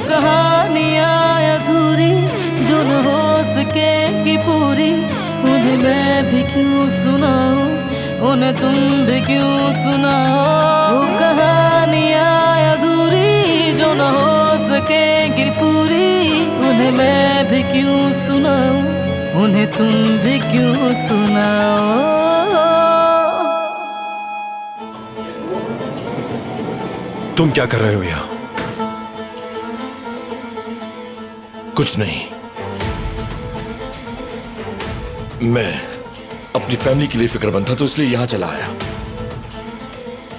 कहानियाँ अधूरी जो न हो सकेगी पूरी, उन्हें मैं भी क्यों सुनाऊं, उन्हें तुम भी क्यों सुनाओ। वो कहानियाँ अधूरी जो न हो सकेगी पूरी, उन्हें मैं भी क्यों सुनाऊं, उन्हें तुम भी क्यों सुनाओ। तुम क्या कर रहे हो यहाँ? कुछ नहीं, मैं अपनी फैमिली के लिए फिक्रमंद था तो इसलिए यहां चला आया।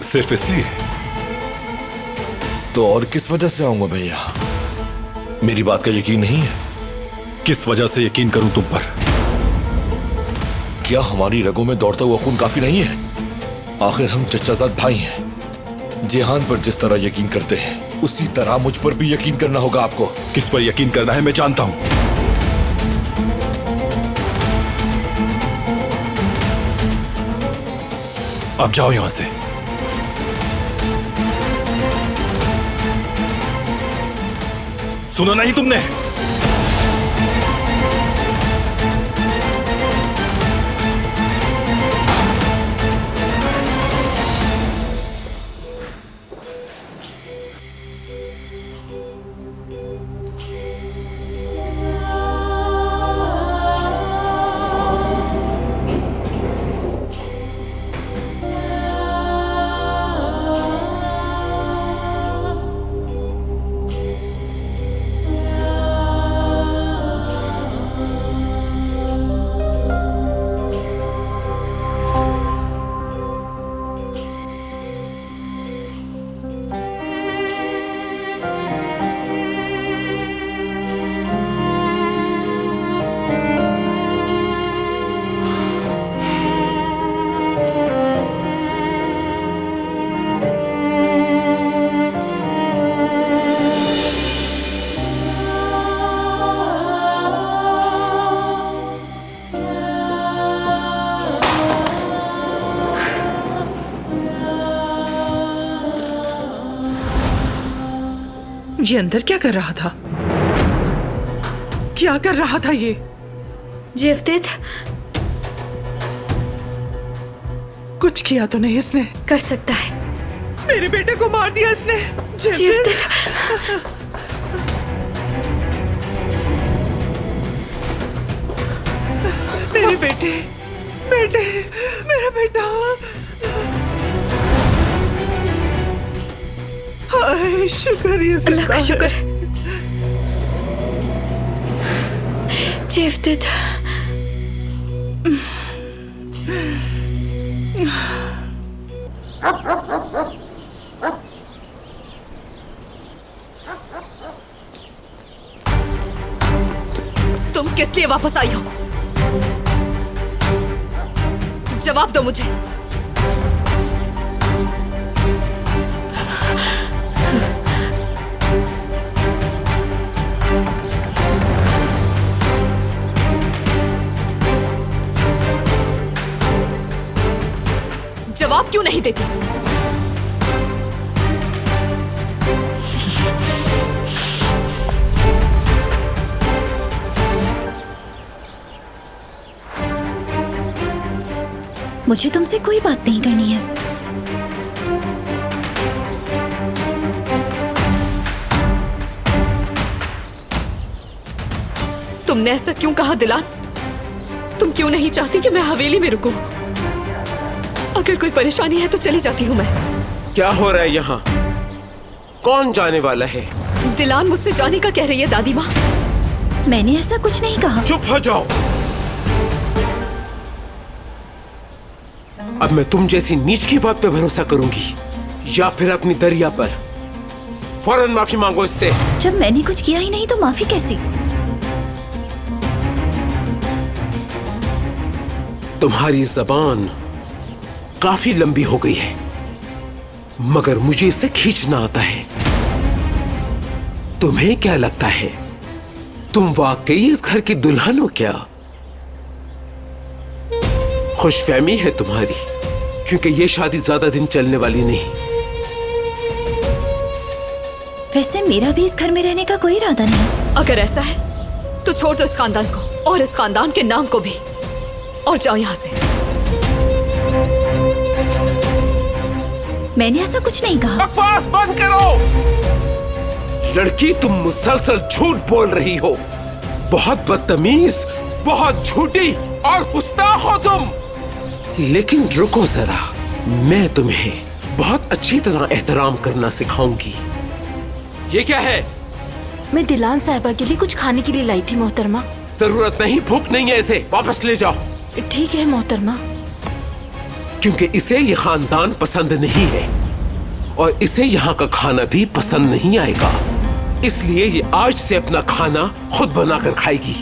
सिर्फ इसलिए? तो और किस वजह से आऊंगा मैं यहाँ? मेरी बात का यकीन नहीं है? किस वजह से यकीन करूं तुम पर? क्या हमारी रगों में दौड़ता हुआ खून काफी नहीं है? आखिर हम चचाजाद भाई हैं। जेहान पर जिस तरह यकीन करते हैं उसी तरह मुझ पर भी यकीन करना होगा आपको। किस पर यकीन करना है मैं जानता हूं। अब जाओ यहां से। सुना नहीं तुमने? ये अंदर क्या कर रहा था? क्या कर रहा था ये? जेवतेद, कुछ किया तो नहीं इसने? कर सकता है। मेरे बेटे को मार दिया इसने। जेवतेद, मेरे बेटे, बेटे, मेरा बेटा। हाय, शुक्र ये अल्लाह का जिंदा शुक्र। है। जेवतेद, तुम किस लिए वापस आई हो? जवाब दो मुझे। जवाब क्यों नहीं देती? मुझे तुमसे कोई बात नहीं करनी है। तुमने ऐसा क्यों कहा दिलान? तुम क्यों नहीं चाहती कि मैं हवेली में रुकूं? अगर कोई परेशानी है तो चली जाती हूँ मैं। क्या हो रहा है यहाँ? कौन जाने वाला है? दिलान मुझसे जाने का कह रही है दादी माँ। मैंने ऐसा कुछ नहीं कहा। चुप हो जाओ। अब मैं तुम जैसी नीच की बात पे भरोसा करूंगी या फिर अपनी दरिया पर? फौरन माफी मांगो इससे। जब मैंने कुछ किया ही नहीं तो माफी कैसी? तुम्हारी जबान काफी लंबी हो गई है, मगर मुझे इसे खींचना आता है। तुम्हें क्या लगता है तुम वाकई इस घर की दुल्हन हो क्या? खुशफहमी है तुम्हारी, क्योंकि ये शादी ज्यादा दिन चलने वाली नहीं। वैसे मेरा भी इस घर में रहने का कोई इरादा नहीं। अगर ऐसा है तो छोड़ दो इस खानदान को और इस खानदान के नाम को भी, और जाओ यहाँ से। मैंने ऐसा कुछ नहीं कहा। बकवास बंद करो। लड़की, तुम मुसलसल झूठ बोल रही हो। बहुत बदतमीज, बहुत झूठी और गुस्ताख हो तुम। लेकिन रुको जरा, मैं तुम्हें बहुत अच्छी तरह एहतराम करना सिखाऊंगी। ये क्या है? मैं दिलान साहिबा के लिए कुछ खाने के लिए लाई थी मोहतरमा। जरूरत नहीं, भूख नहीं है, इसे वापस ले जाओ। ठीक है मोहतरमा। क्योंकि इसे ये खानदान पसंद नहीं है और इसे यहाँ का खाना भी पसंद नहीं आएगा, इसलिए ये आज से अपना खाना खुद बनाकर खाएगी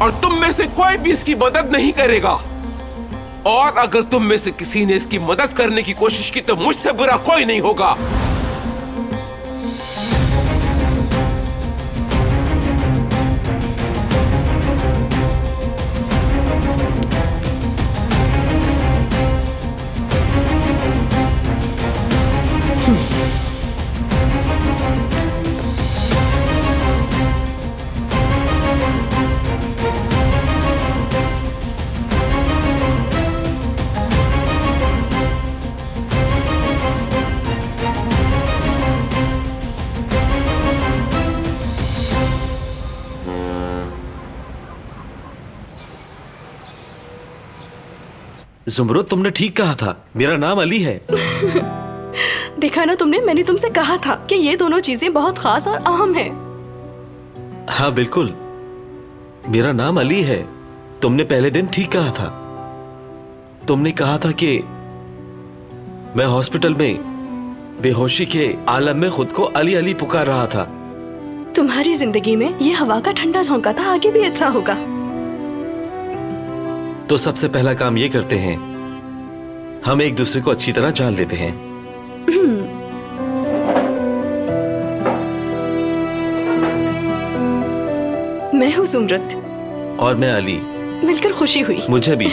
और तुम में से कोई भी इसकी मदद नहीं करेगा। और अगर तुम में से किसी ने इसकी मदद करने की कोशिश की तो मुझसे बुरा कोई नहीं होगा। ज़ुमरुद, तुमने ठीक कहा था, मेरा नाम अली है। देखा ना तुमने, मैंने तुमसे कहा था कि ये दोनों चीजें बहुत खास और अहम हैं। हाँ बिल्कुल, मेरा नाम अली है। तुमने पहले दिन ठीक कहा था। तुमने कहा था कि मैं हॉस्पिटल में बेहोशी के आलम में खुद को अली अली पुकार रहा था। तुम्हारी जिंदगी में ये हवा का ठंडा झोंका था, आगे भी अच्छा होगा। तो सबसे पहला काम ये करते हैं, हम एक दूसरे को अच्छी तरह जान लेते हैं। मैं हूँ ज़ुमरुद और मैं अली। मिलकर खुशी हुई। मुझे भी।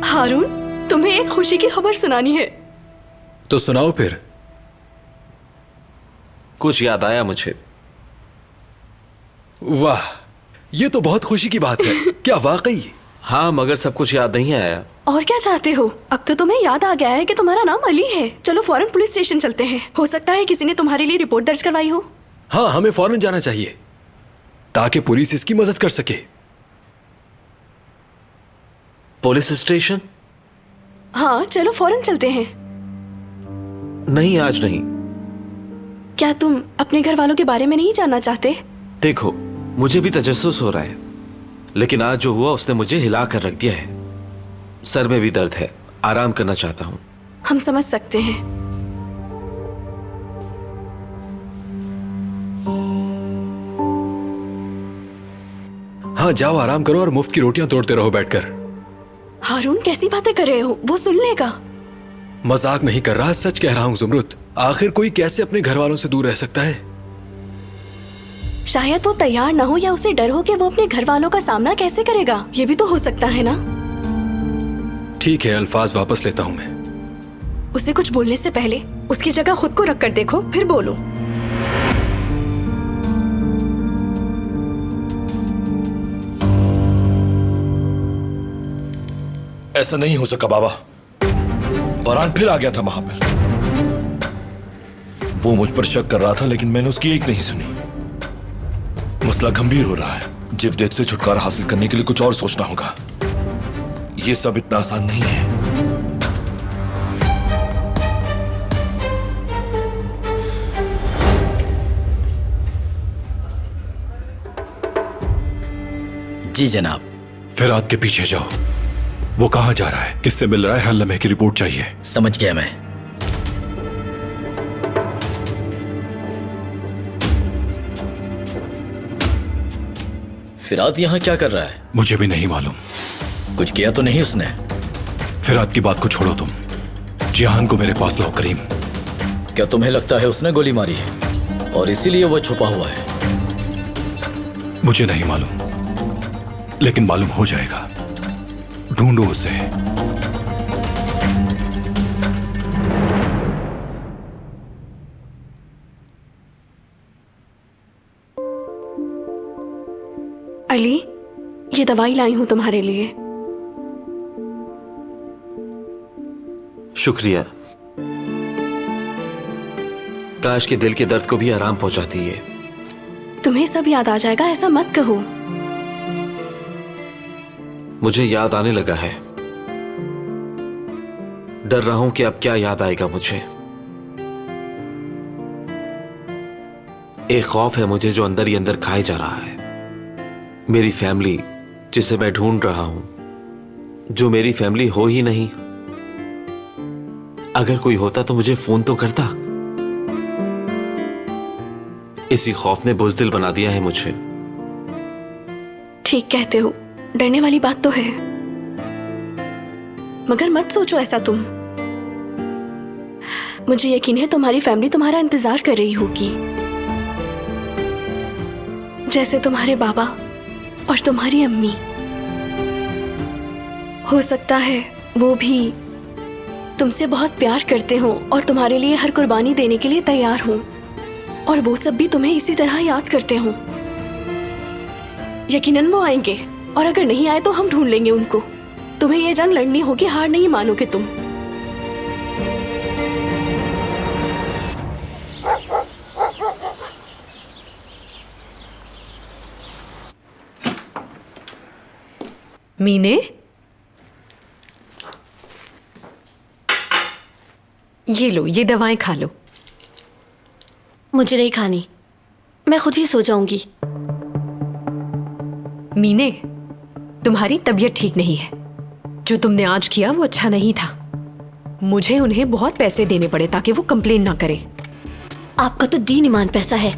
हारून, तुम्हें एक खुशी की खबर सुनानी है। तो सुनाओ फिर। कुछ याद आया मुझे। वाह, ये तो बहुत खुशी की बात है। क्या वाकई? हाँ, मगर सब कुछ याद नहीं आया। और क्या चाहते हो? अब तो तुम्हें याद आ गया है कि तुम्हारा नाम अली है। चलो फौरन पुलिस स्टेशन चलते हैं। हो सकता है किसी ने तुम्हारे लिए रिपोर्ट दर्ज करवाई हो। हाँ, हमें फौरन जाना चाहिए ताकि पुलिस इसकी मदद कर सके। Police station? हाँ चलो फौरन चलते हैं। नहीं, आज नहीं। क्या तुम अपने घर वालों के बारे में नहीं जानना चाहते? देखो, मुझे भी तजस्सुस हो रहा है, लेकिन आज जो हुआ उसने मुझे हिला कर रख दिया है। सर में भी दर्द है, आराम करना चाहता हूँ। हम समझ सकते हैं। हाँ, जाओ आराम करो और मुफ्त की रोटियां तोड़ते रहो बैठकर। हारून, कैसी बातें कर रहे हो? वो सुन लेगा। मजाक नहीं कर रहा, सच कह रहा हूँ ज़ुमरुद। आखिर कोई कैसे अपने घर वालों से दूर रह सकता है? शायद वो तैयार ना हो या उसे डर हो कि वो अपने घर वालों का सामना कैसे करेगा। ये भी तो हो सकता है ना। ठीक है, अल्फाज वापस लेता हूँ मैं। उसे कुछ बोलने से पहले उसकी जगह खुद को रख कर देखो, फिर बोलो। ऐसा नहीं हो सका बाबा। फरहान फिर आ गया था वहां पर। वो मुझ पर शक कर रहा था, लेकिन मैंने उसकी एक नहीं सुनी। मसला गंभीर हो रहा है। जिवदेत से छुटकारा हासिल करने के लिए कुछ और सोचना होगा। ये सब इतना आसान नहीं है। जी जनाब। फिराद के पीछे जाओ। वो कहां जा रहा है, किससे मिल रहा है, हर लम्हे की रिपोर्ट चाहिए। समझ गया मैं। फिराद यहाँ क्या कर रहा है? मुझे भी नहीं मालूम। कुछ किया तो नहीं उसने? फिराद की बात को छोड़ो तुम। जिहान को मेरे पास लाओ करीम। क्या तुम्हें लगता है उसने गोली मारी है और इसीलिए वो छुपा हुआ है? मुझे नहीं मालूम। लेकिन मालूम हो जाएगा। ढूंढो उसे। अली, ये दवाई लाई हूं तुम्हारे लिए। शुक्रिया। काश के दिल के दर्द को भी आराम पहुंचाती है। तुम्हें सब याद आ जाएगा, ऐसा मत कहो। मुझे याद आने लगा है। डर रहा हूं कि अब क्या याद आएगा मुझे। एक खौफ है मुझे जो अंदर ही अंदर खाए जा रहा है। मेरी फैमिली जिसे मैं ढूंढ रहा हूं, जो मेरी फैमिली हो ही नहीं। अगर कोई होता तो मुझे फोन तो करता। इसी खौफ ने बुज़दिल बना दिया है मुझे। ठीक कहते हो, डरने वाली बात तो है, मगर मत सोचो ऐसा तुम। मुझे यकीन है तुम्हारी फैमिली तुम्हारा इंतजार कर रही होगी, जैसे तुम्हारे बाबा और तुम्हारी अम्मी। हो सकता है वो भी तुमसे बहुत प्यार करते हो और तुम्हारे लिए हर कुर्बानी देने के लिए तैयार हो, और वो सब भी तुम्हें इसी तरह याद करते हो। यकीनन वो आएंगे, और अगर नहीं आए तो हम ढूंढ लेंगे उनको। तुम्हें ये जंग लड़नी होगी, हार नहीं मानोगे तुम। मीने, ये लो, ये दवाएं खा लो। मुझे नहीं खानी, मैं खुद ही सो जाऊंगी। मीने, तुम्हारी तबीयत ठीक नहीं है। जो तुमने आज किया वो अच्छा नहीं था। मुझे उन्हें बहुत पैसे देने पड़े ताकि वो कंप्लेन ना करे। आपका तो दीन ईमान पैसा है।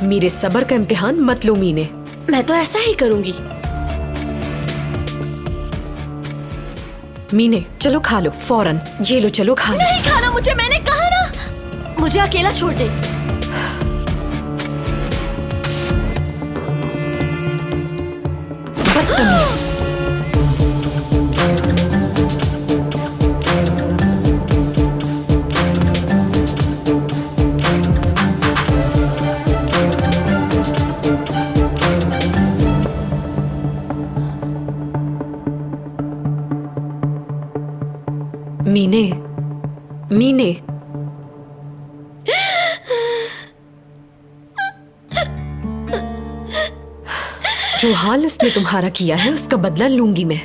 मेरे सब्र का इम्तिहान मत लो मीने। मैं तो ऐसा ही करूंगी। मीने, चलो खा लो फौरन। ये लो, चलो खा लो। नहीं खाना मुझे, मैंने कहा ना। मुझे अकेला छोड़ दे। बदतमीज। मीने, मीने, जो हाल उसने तुम्हारा किया है उसका बदला लूंगी मैं।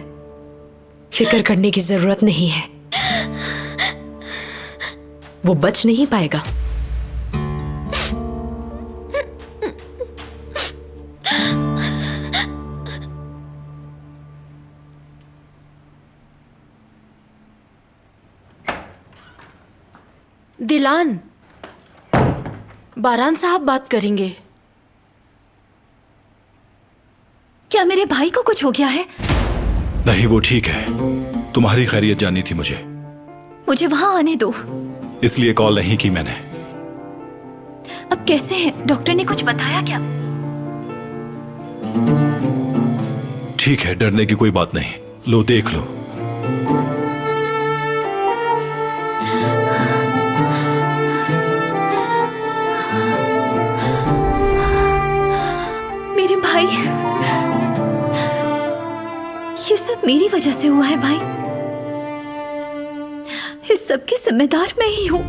फिक्र करने की जरूरत नहीं है, वो बच नहीं पाएगा। दिलान, बारान साहब बात करेंगे। क्या मेरे भाई को कुछ हो गया है? नहीं, वो ठीक है। तुम्हारी खैरियत जाननी थी मुझे। मुझे वहां आने दो। इसलिए कॉल नहीं की मैंने। अब कैसे हैं? डॉक्टर ने कुछ बताया क्या? ठीक है, डरने की कोई बात नहीं। लो, देख लो। मेरे भाई, ये सब मेरी वजह से हुआ है भाई। इस सब की जिम्मेदार मैं ही हूं।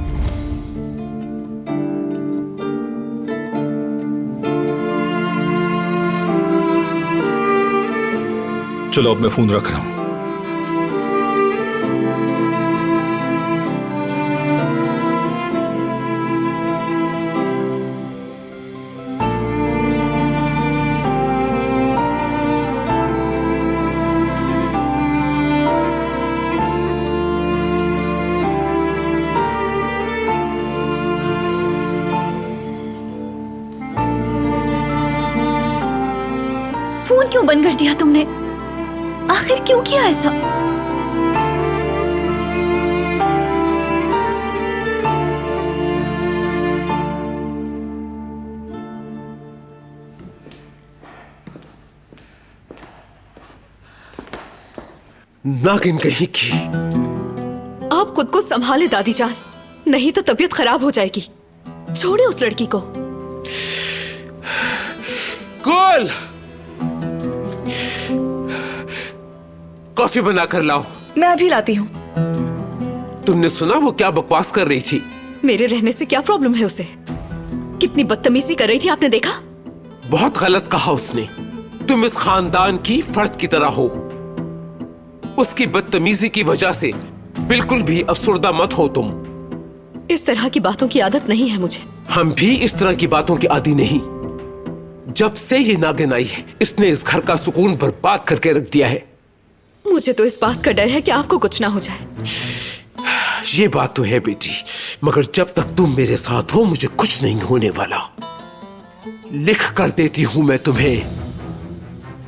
चलो, अब मैं फोन रख रहा हूं। फोन क्यों बंद कर दिया तुमने? आखिर क्यों किया ऐसा? नागिन कहीं की। आप खुद को संभाले दादी जान, नहीं तो तबीयत खराब हो जाएगी। छोड़े उस लड़की को। गुल, कॉफी बनाकर लाओ। मैं अभी लाती हूँ। तुमने सुना वो क्या बकवास कर रही थी? मेरे रहने से क्या प्रॉब्लम है उसे? कितनी बदतमीजी कर रही थी, आपने देखा? बहुत गलत कहा उसने। तुम इस खानदान की फर्द की तरह हो। उसकी बदतमीजी की वजह से बिल्कुल भी अफसुर्दा मत हो तुम। इस तरह की बातों की आदत नहीं है मुझे। हम भी इस तरह की बातों की आदी नहीं। जब से ये नागिन आई है, इसने इस घर का सुकून बर्बाद करके रख दिया है। मुझे तो इस बात का डर है कि आपको कुछ ना हो जाए। ये बात तो है बेटी, मगर जब तक तुम मेरे साथ हो मुझे कुछ नहीं होने वाला। लिख कर देती हूं मैं तुम्हें।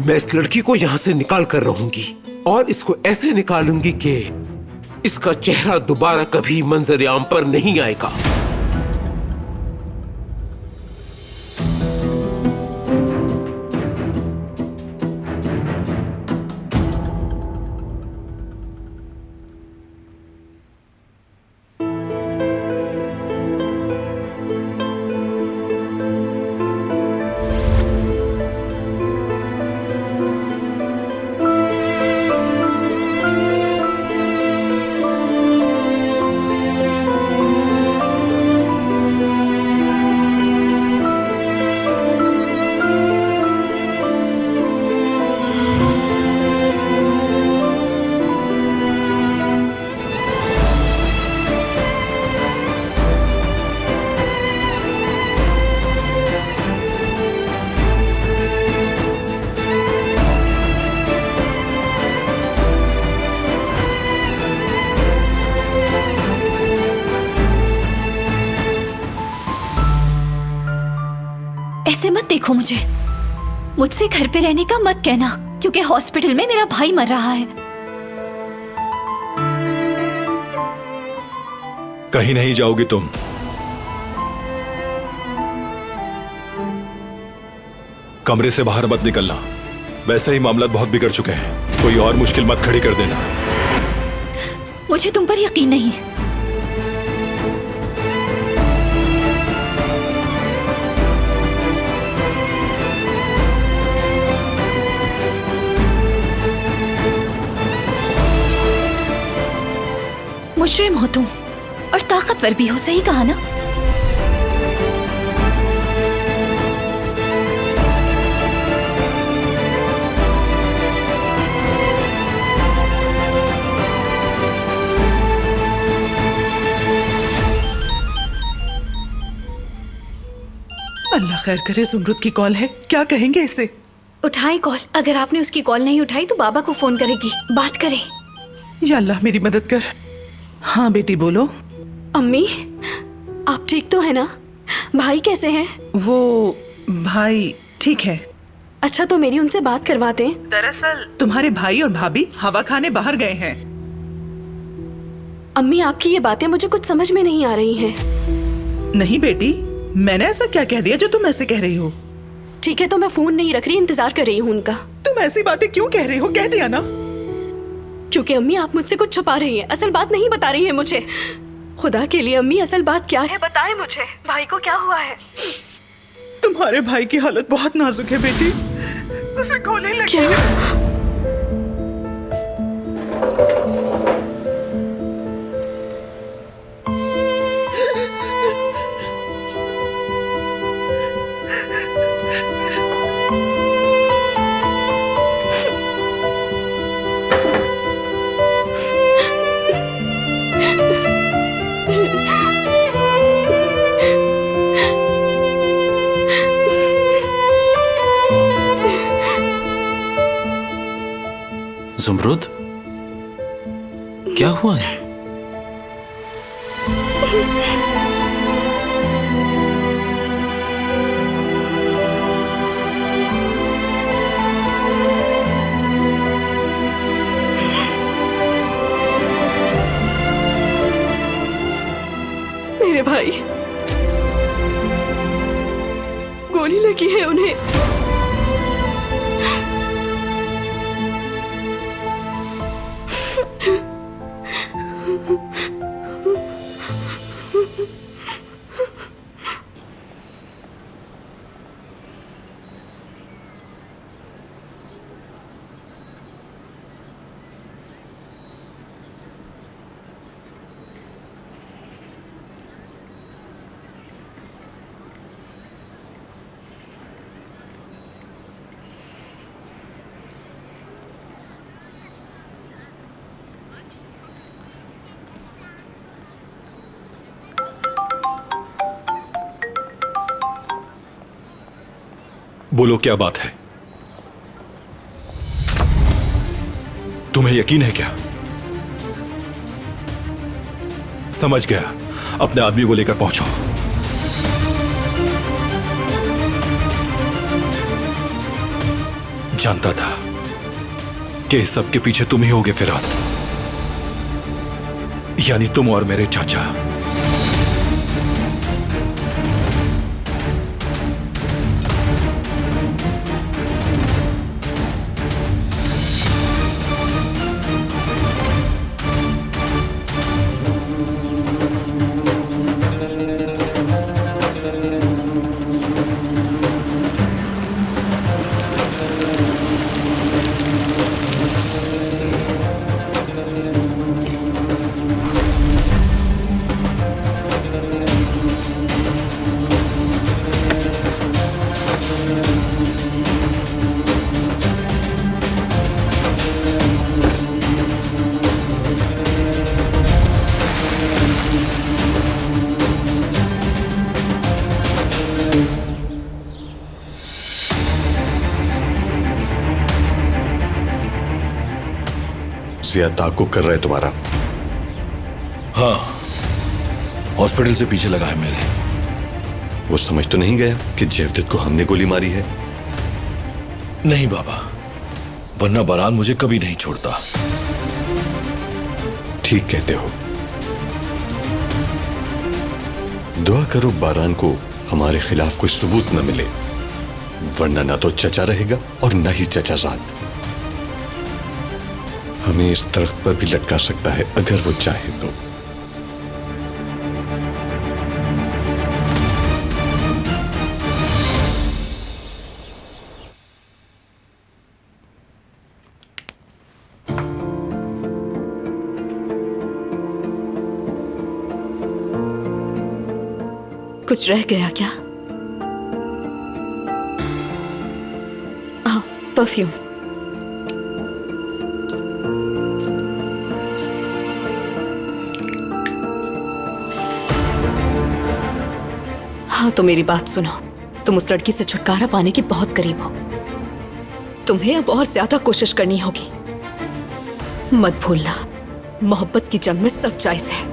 मैं इस लड़की को यहां से निकाल कर रहूंगी और इसको ऐसे निकालूंगी कि इसका चेहरा दोबारा कभी मंजर आम पर नहीं आएगा। ऐसे मत देखो मुझे। मुझसे घर पे रहने का मत कहना, क्योंकि हॉस्पिटल में मेरा भाई मर रहा है। कहीं नहीं जाओगी तुम। कमरे से बाहर मत निकलना। वैसे ही मामला बहुत बिगड़ चुके हैं। कोई और मुश्किल मत खड़ी कर देना। मुझे तुम पर यकीन नहीं। मुजरिम हो तुम, और ताकतवर भी हो। सही कहा ना? अल्लाह खैर करे, जुमरुद की कॉल है। क्या कहेंगे इसे? उठाएं कॉल। अगर आपने उसकी कॉल नहीं उठाई तो बाबा को फोन करेगी। बात करें। या अल्लाह मेरी मदद कर। हाँ बेटी बोलो। अम्मी, आप ठीक तो है ना? भाई कैसे हैं? वो भाई ठीक है। अच्छा, तो मेरी उनसे बात करवाते हैं। दरअसल तुम्हारे भाई और भाभी हवा खाने बाहर गए हैं। अम्मी, आपकी ये बातें मुझे कुछ समझ में नहीं आ रही हैं। नहीं बेटी, मैंने ऐसा क्या कह दिया जो तुम ऐसे कह रही हो? ठीक है, तो मैं फोन नहीं रख रही, इंतजार कर रही हूँ उनका। तुम ऐसी बातें क्यों कह रही हो? कह दिया ना। क्योंकि अम्मी आप मुझसे कुछ छुपा रही हैं, असल बात नहीं बता रही है मुझे। खुदा के लिए अम्मी, असल बात क्या है बताएं मुझे। भाई को क्या हुआ है? तुम्हारे भाई की हालत बहुत नाजुक है बेटी। उसे गोली लगी है। जुमरुद, क्या हुआ है? मेरे भाई, गोली लगी है उन्हें। बोलो क्या बात है? तुम्हें यकीन है क्या? समझ गया, अपने आदमी को लेकर पहुंचो। जानता था कि इस सब के पीछे तुम ही होगे फिरात, यानी तुम और मेरे चाचा। जिया ताकुब कर रहा है तुम्हारा। हाँ, हॉस्पिटल से पीछे लगा है मेरे। वो समझ तो नहीं गया कि जयवदत्त को हमने गोली मारी है? नहीं बाबा, वरना बारान मुझे कभी नहीं छोड़ता। ठीक कहते हो। दुआ करो बारान को हमारे खिलाफ कोई सबूत न मिले, वरना ना तो चचा रहेगा और न ही चचाजाद। हमें इस दरख्त पर भी लटका सकता है अगर वो चाहे तो। कुछ रह गया क्या? परफ्यूम। हाँ, तो मेरी बात सुनो। तुम उस लड़की से छुटकारा पाने के बहुत करीब हो। तुम्हें अब और ज्यादा कोशिश करनी होगी। मत भूलना, मोहब्बत की जंग में सब जायज है।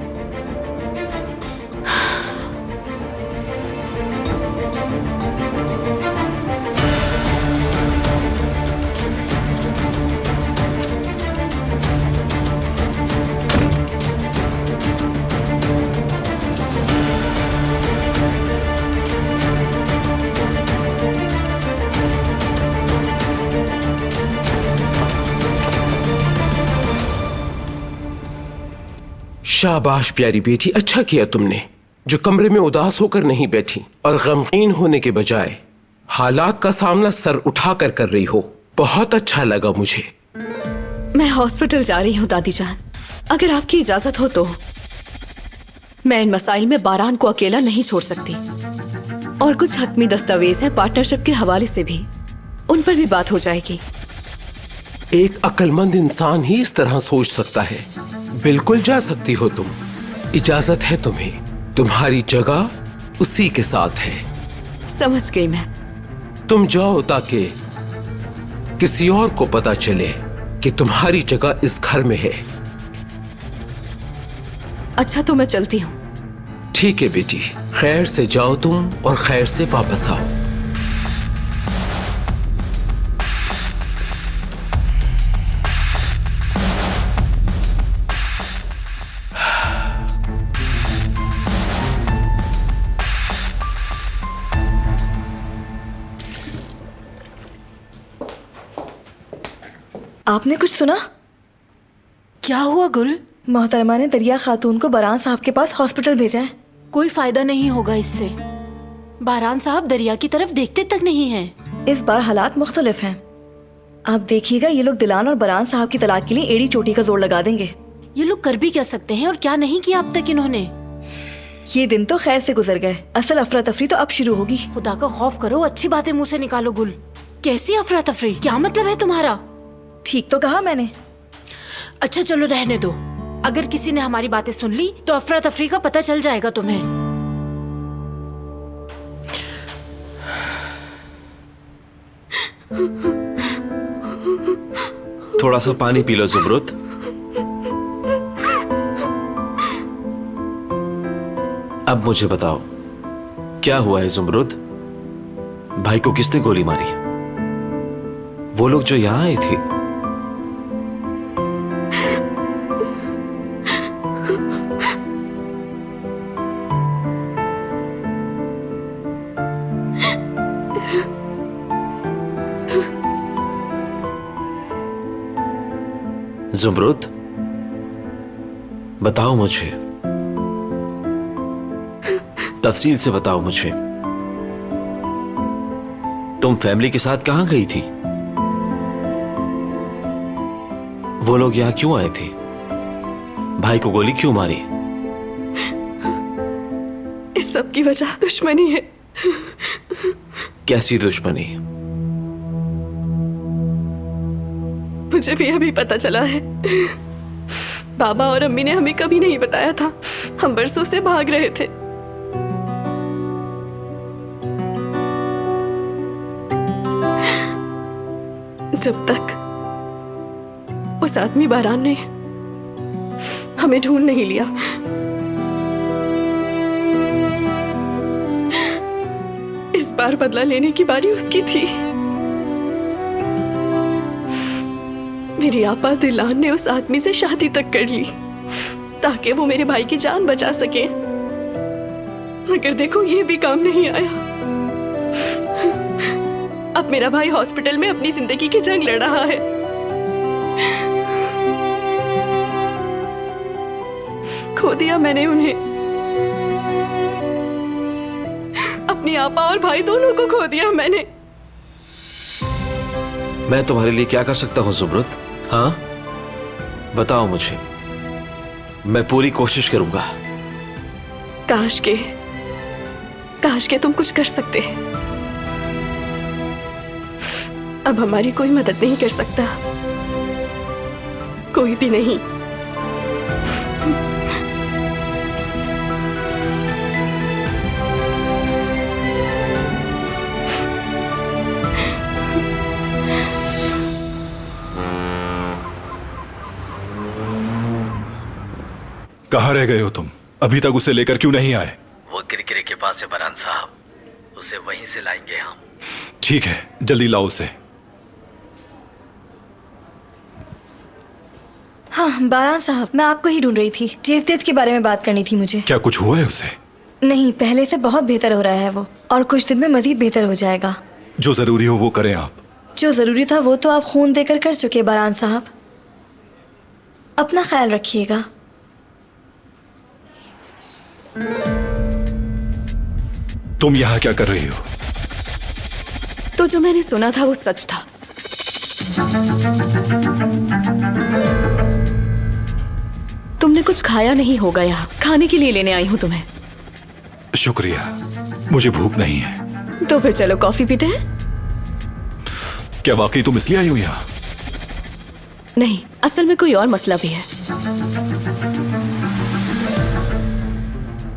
शाबाश प्यारी बेटी, अच्छा किया तुमने जो कमरे में उदास होकर नहीं बैठी और गमगीन होने के बजाय हालात का सामना सर उठाकर कर रही हो। बहुत अच्छा लगा मुझे। मैं हॉस्पिटल जा रही हूँ दादी जान, अगर आपकी इजाजत हो तो। मैं इन मसाइल में बारान को अकेला नहीं छोड़ सकती, और कुछ हतमी दस्तावेज हैं पार्टनरशिप के हवाले से भी, उन पर भी बात हो जाएगी। एक अक्लमंद इंसान ही इस तरह सोच सकता है। बिल्कुल जा सकती हो तुम, इजाजत है तुम्हें। तुम्हारी जगह उसी के साथ है। समझ गई मैं। तुम जाओ ताकि किसी और को पता चले कि तुम्हारी जगह इस घर में है। अच्छा, तो मैं चलती हूँ। ठीक है बेटी, खैर से जाओ तुम और खैर से वापस आओ। आपने कुछ सुना? क्या हुआ गुल? मोहतरमा ने दरिया खातून को बारान साहब के पास हॉस्पिटल भेजा है। कोई फायदा नहीं होगा इससे। बारान साहब दरिया की तरफ देखते तक नहीं हैं। इस बार हालात मुख्तलिफ हैं। आप देखिएगा, ये लोग दिलान और बारान साहब की तलाक के लिए एड़ी चोटी का जोर लगा देंगे। ये लोग कर भी क्या सकते हैं और क्या नहीं किया अब तक इन्होंने। ये दिन तो खैर से गुजर गए, असल अफरा तफरी तो अब शुरू होगी। खुदा का खौफ करो, अच्छी बातें मुंह से निकालो गुल। कैसी अफरा तफरी? क्या मतलब है तुम्हारा? ठीक तो कहा मैंने। अच्छा चलो रहने दो, अगर किसी ने हमारी बातें सुन ली तो अफरा तफरी का पता चल जाएगा तुम्हें। थोड़ा सा पानी पी लो जुमरुद। अब मुझे बताओ क्या हुआ है जुमरुद? भाई को किसने गोली मारी? वो लोग जो यहां आए थे? जुमरुद बताओ मुझे, तफसील से बताओ मुझे, तुम फैमिली के साथ कहां गई थी? वो लोग यहां क्यों आए थे? भाई को गोली क्यों मारी? इस सब की वजह दुश्मनी है। कैसी दुश्मनी? मुझे भी अभी पता चला है। बाबा और अम्मी ने हमें कभी नहीं बताया था। हम बरसों से भाग रहे थे। जब तक उस आदमी बारान ने हमें ढूंढ नहीं लिया। इस बार बदला लेने की बारी उसकी थी। मेरी आपा दिलान ने उस आदमी से शादी तक कर ली ताकि वो मेरे भाई की जान बचा सके, मगर देखो ये भी काम नहीं आया। अब मेरा भाई हॉस्पिटल में अपनी जिंदगी की जंग लड़ रहा है। खो दिया मैंने उन्हें, अपनी आपा और भाई दोनों को खो दिया मैंने। मैं तुम्हारे लिए क्या कर सकता हूं जुमरुद? हाँ बताओ मुझे, मैं पूरी कोशिश करूंगा। काश के तुम कुछ कर सकते। अब हमारी कोई मदद नहीं कर सकता, कोई भी नहीं। कहाँ रह गए हो तुम? अभी तक उसे लेकर क्यों नहीं आए? वो किरकिरे के पास है बरान साहब, उसे वहीं से लाएंगे हम। ठीक है, जल्दी लाओ उसे। हाँ बारान साहब, मैं आपको ही ढूंढ रही थी। जेवदेद के बारे में बात करनी थी मुझे। क्या कुछ हुआ है उसे? नहीं, पहले से बहुत बेहतर हो रहा है वो, और कुछ दिन में मजीद बेहतर हो जाएगा। जो जरूरी हो वो करें आप। जो जरूरी था वो तो आप खून देकर कर चुके बारान साहब। अपना ख्याल रखिएगा। तुम यहाँ क्या कर रही हो? तो जो मैंने सुना था वो सच था। तुमने कुछ खाया नहीं होगा, यहाँ खाने के लिए लेने आई हूँ तुम्हें। शुक्रिया, मुझे भूख नहीं है। तो फिर चलो कॉफी पीते हैं। क्या वाकई तुम इसलिए आई हो यहाँ? नहीं, असल में कोई और मसला भी है।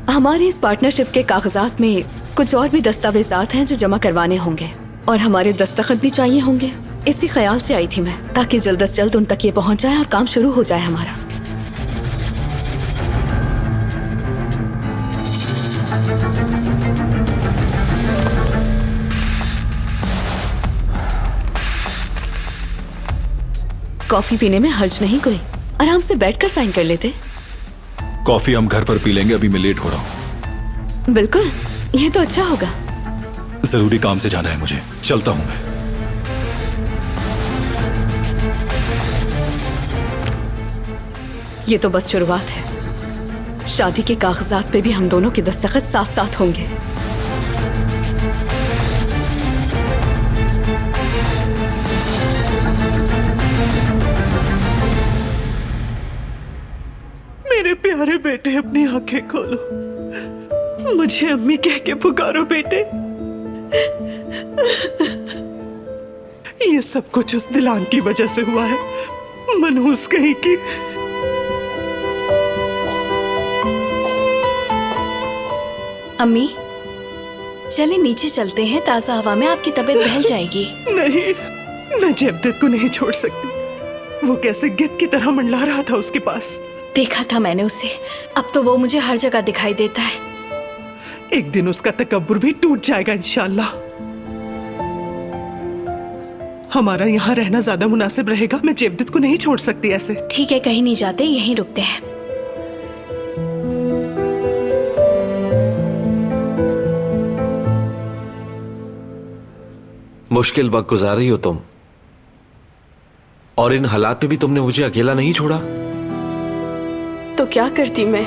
हमारे इस पार्टनरशिप के कागजात में कुछ और भी दस्तावेजात हैं जो जमा करवाने होंगे, और हमारे दस्तखत भी चाहिए होंगे। इसी ख्याल से आई थी मैं, ताकि जल्द से जल्द उन तक ये पहुंच जाए और काम शुरू हो जाए हमारा। कॉफी पीने में हर्ज नहीं कोई, आराम से बैठकर साइन कर लेते। कॉफी हम घर पर पी लेंगे, अभी मैं लेट हो रहा हूँ। बिल्कुल, ये तो अच्छा होगा। जरूरी काम से जाना है मुझे, चलता हूँ मैं। ये तो बस शुरुआत है। शादी के कागजात पे भी हम दोनों के दस्तखत साथ साथ होंगे। मेरे प्यारे बेटे, अपनी आंखें खोलो। मुझे अम्मी कह के पुकारो बेटे। ये सब कुछ उस दिलान की वजह से हुआ है, मनहूस कहीं की। अम्मी, चले नीचे चलते हैं, ताजा हवा में आपकी तबीयत बहल जाएगी। नहीं, मैं जयवदत्त को नहीं छोड़ सकती। वो कैसे गिद्ध की तरह मंडला रहा था उसके पास। देखा था मैंने उसे, अब तो वो मुझे हर जगह दिखाई देता है। एक दिन उसका तकब्बुर भी टूट जाएगा इंशाल्लाह। हमारा यहाँ रहना ज्यादा मुनासिब रहेगा। मैं जयवदत्त को नहीं छोड़ सकती ऐसे। ठीक है, कहीं नहीं जाते, यहीं रुकते हैं। मुश्किल वक्त गुजार रही हो तुम, और इन हालात में भी तुमने मुझे अकेला नहीं छोड़ा। तो क्या करती मैं?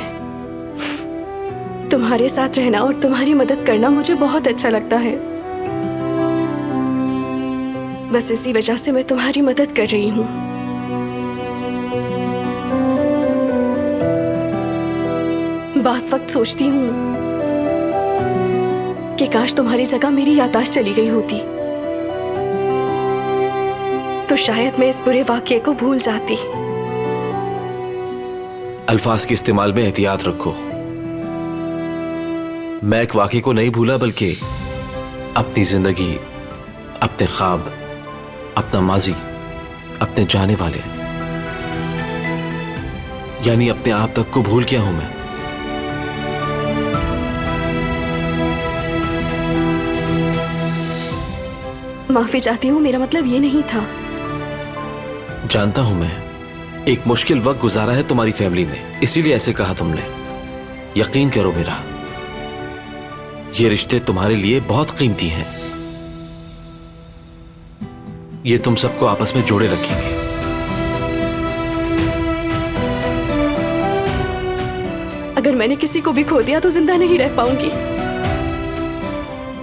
तुम्हारे साथ रहना और तुम्हारी मदद करना मुझे बहुत अच्छा लगता है। बस इसी वजह से मैं तुम्हारी मदद कर रही हूँ। बास वक्त सोचती हूँ कि काश तुम्हारी जगह मेरी याददाश्त चली गई होती, तो शायद मैं इस बुरे वाक़ये को भूल जाती। अल्फाज के इस्तेमाल में एहतियात रखो। मैं एक वाक़ये को नहीं भूला, बल्कि अपनी जिंदगी, अपने ख्वाब, अपना माजी, अपने जाने वाले, यानी अपने आप तक को भूल गया हूं मैं। माफी चाहती हूँ, मेरा मतलब ये नहीं था। जानता हूं मैं, एक मुश्किल वक्त गुजारा है तुम्हारी फैमिली ने, इसीलिए ऐसे कहा तुमने। यकीन करो मेरा, ये रिश्ते तुम्हारे लिए बहुत कीमती हैं। ये तुम सबको आपस में जोड़े रखेंगे। अगर मैंने किसी को भी खो दिया तो जिंदा नहीं रह पाऊंगी।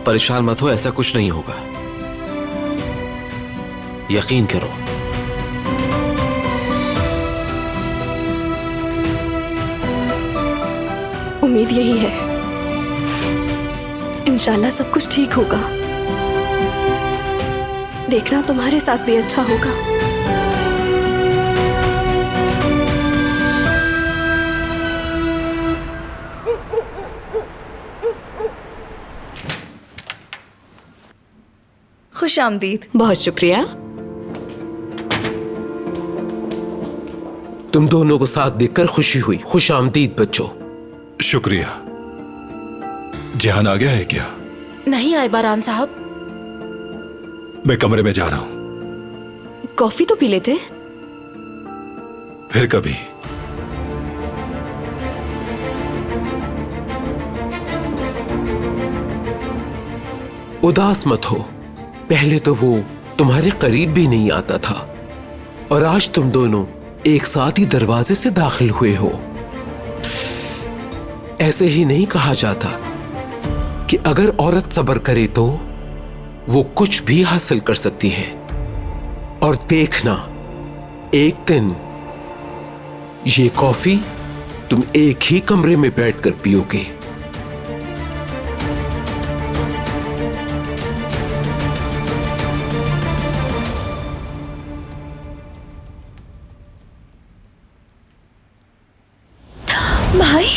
परेशान मत हो, ऐसा कुछ नहीं होगा, यकीन करो। उम्मीद यही है, इंशाल्लाह सब कुछ ठीक होगा। देखना तुम्हारे साथ भी अच्छा होगा। खुश आमदीद। बहुत शुक्रिया। तुम दोनों को साथ देखकर खुशी हुई। खुश आमदीद बच्चों। शुक्रिया। जिहान आ गया है क्या? नहीं आए बारान साहब। मैं कमरे में जा रहा हूं। कॉफी तो पी लेते। फिर कभी। उदास मत हो, पहले तो वो तुम्हारे करीब भी नहीं आता था, और आज तुम दोनों एक साथ ही दरवाजे से दाखिल हुए हो। ऐसे ही नहीं कहा जाता कि अगर औरत सब्र करे तो वो कुछ भी हासिल कर सकती है। और देखना, एक दिन ये कॉफी तुम एक ही कमरे में बैठकर पियोगे। भाई,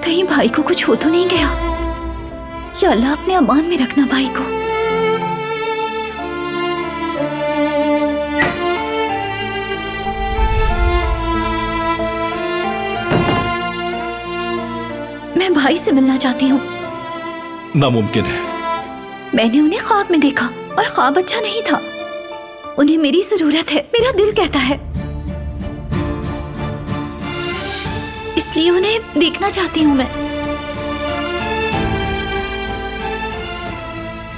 कहीं भाई को कुछ हो तो नहीं गया? या अल्लाह अपने अमान में रखना भाई को। मैं भाई से मिलना चाहती हूँ। नामुमकिन है। मैंने उन्हें ख्वाब में देखा और ख्वाब अच्छा नहीं था। उन्हें मेरी जरूरत है, मेरा दिल कहता है, इसलिए उन्हें देखना चाहती हूँ मैं।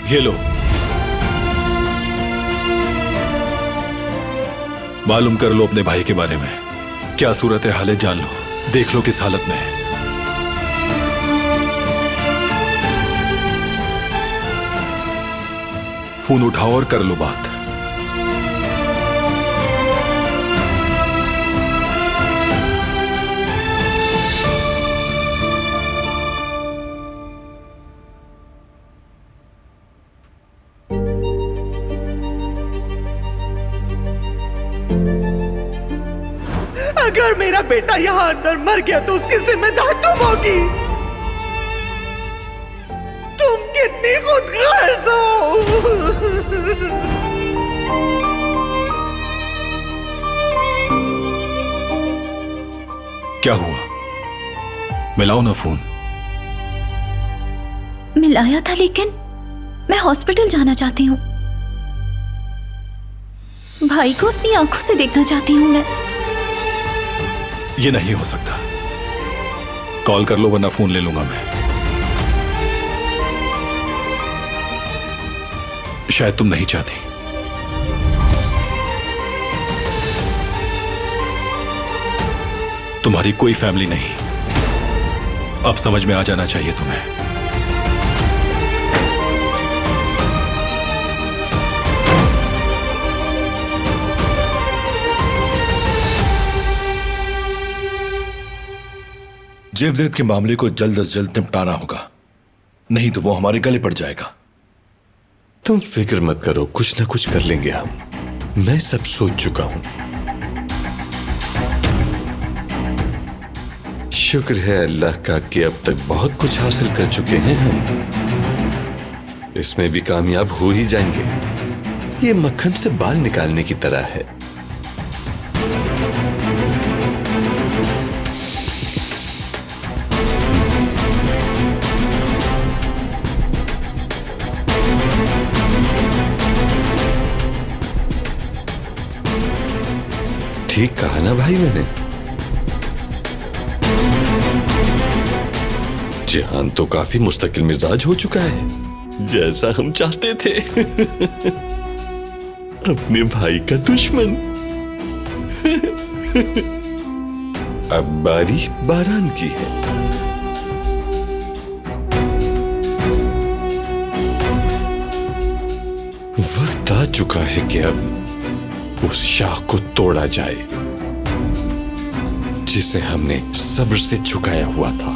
ये लो, मालूम कर लो अपने भाई के बारे में। क्या सूरत है हालत जान लो, देख लो किस हालत में है। फोन उठाओ और कर लो बात। मेरा बेटा यहाँ अंदर मर गया तो उसकी जिम्मेदार तुम होगी। तुम कितनी खुदगर्ज हो। क्या हुआ? मिलाओ ना फोन। मिलाया था लेकिन मैं हॉस्पिटल जाना चाहती हूँ। भाई को अपनी आंखों से देखना चाहती हूँ मैं। ये नहीं हो सकता। कॉल कर लो वरना फोन ले लूंगा मैं। शायद तुम नहीं चाहती। तुम्हारी कोई फैमिली नहीं। अब समझ में आ जाना चाहिए तुम्हें। जेवदेद के मामले को जल्द से जल्द निपटाना होगा, नहीं तो वो हमारे गले पड़ जाएगा। तुम फिक्र मत करो, कुछ ना कुछ कर लेंगे हम। मैं सब सोच चुका हूं। शुक्र है अल्लाह का कि अब तक बहुत कुछ हासिल कर चुके हैं हम। इसमें भी कामयाब हो ही जाएंगे। ये मक्खन से बाल निकालने की तरह है। ठीक कहा ना भाई मैंने? जिहान तो काफी मुस्तकिल मिजाज हो चुका है, जैसा हम चाहते थे। अपने भाई का दुश्मन। अब बारी बारान की है। वक्त आ चुका है कि अब उस शाख को तोड़ा जाए जिसे हमने सब्र से झुकाया हुआ था।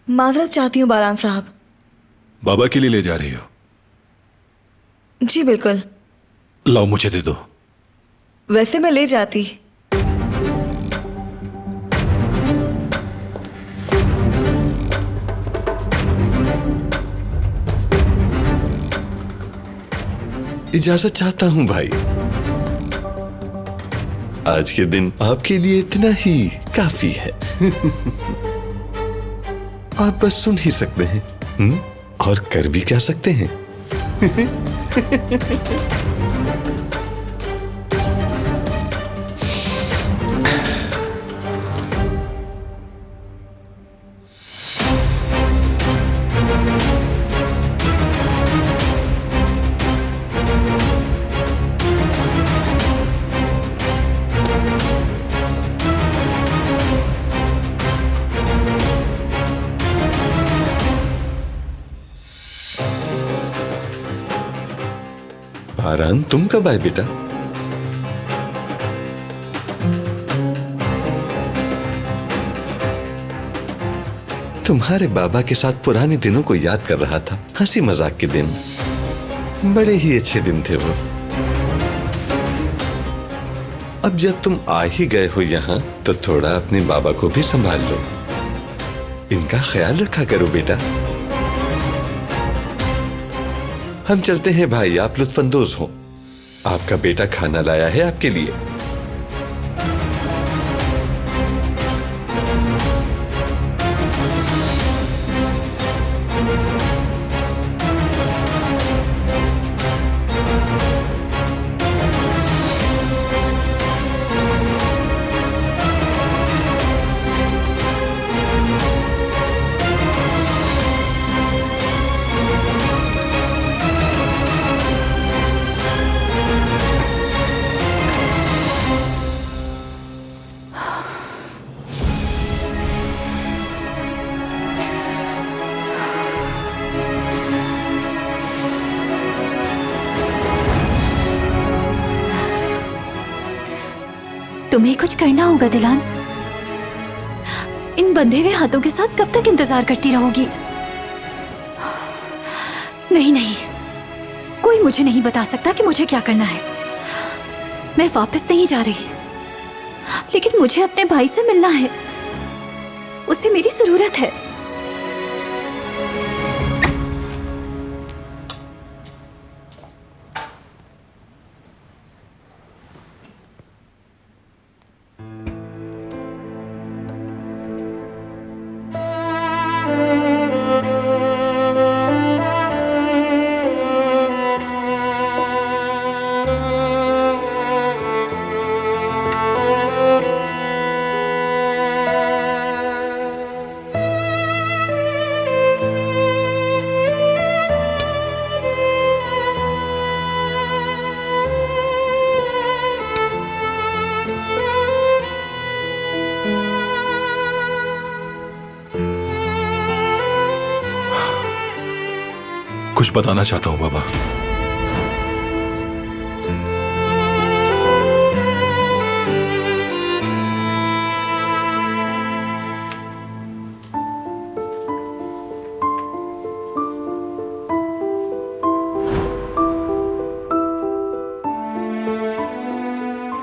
माजरत चाहती हूँ बारान साहब। बाबा के लिए ले जा रही हो? जी बिल्कुल। लाओ मुझे दे दो। वैसे मैं ले जाती। इजाजत चाहता हूं भाई। आज के दिन आपके लिए इतना ही काफी है। आप बस सुन ही सकते हैं और कर भी क्या सकते हैं। बारान, तुम कब आए बेटा? तुम्हारे बाबा के साथ पुराने दिनों को याद कर रहा था। हंसी मजाक के दिन, बड़े ही अच्छे दिन थे वो। अब जब तुम आ ही गए हो यहाँ, तो थोड़ा अपने बाबा को भी संभाल लो। इनका ख्याल रखा करो बेटा। हम चलते हैं भाई, आप लुत्फानंदोज हो। आपका बेटा खाना लाया है आपके लिए। तुम्हें कुछ करना होगा दिलान। बंधे हुए हाथों के साथ कब तक इंतजार करती रहोगी? नहीं नहीं, कोई मुझे नहीं बता सकता कि मुझे क्या करना है। मैं वापस नहीं जा रही, लेकिन मुझे अपने भाई से मिलना है, उसे मेरी जरूरत है। कुछ बताना चाहता हूं बाबा।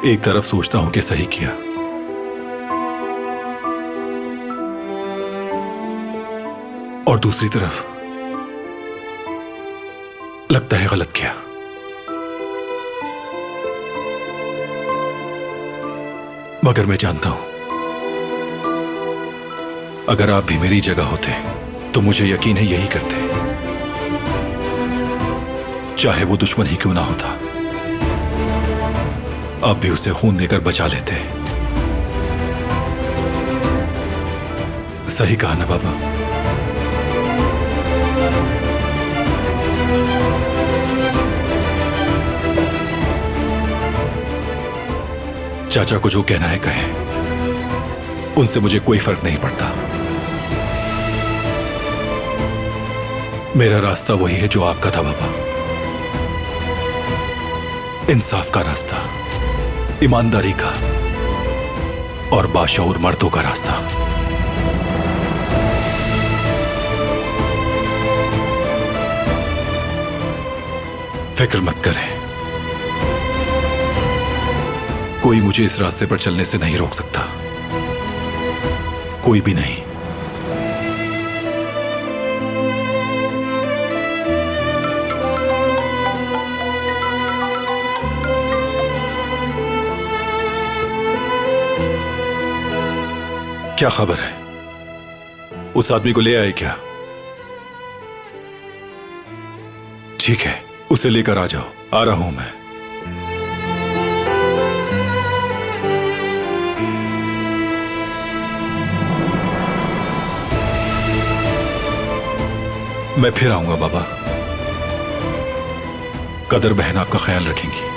एक तरफ सोचता हूं कि सही किया, और दूसरी तरफ लगता है गलत किया। मगर मैं जानता हूं, अगर आप भी मेरी जगह होते तो मुझे यकीन है यही करते, चाहे वो दुश्मन ही क्यों ना होता। आप भी उसे खून देकर बचा लेते। सही कहा ना बाबा? चाचा को जो कहना है कहे, उनसे मुझे कोई फर्क नहीं पड़ता। मेरा रास्ता वही है जो आपका था बाबा, इंसाफ का रास्ता, ईमानदारी का और बाशऊर मर्दों का रास्ता। फिक्र मत करें, कोई मुझे इस रास्ते पर चलने से नहीं रोक सकता, कोई भी नहीं। क्या खबर है? उस आदमी को ले आए क्या? ठीक है, उसे लेकर आ जाओ। आ रहा हूं मैं। मैं फिर आऊंगा बाबा। कदर बहन आपका ख्याल रखेंगी।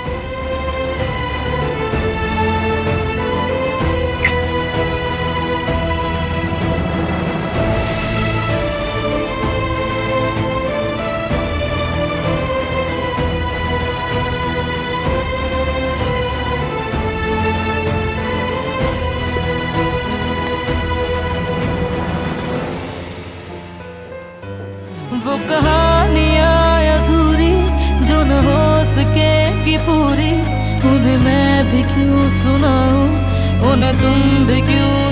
वो कहानियाँ अधूरी जो न हो सके कि पूरी, उन्हें मैं भी क्यों सुनाऊं, उन्हें तुम भी क्यों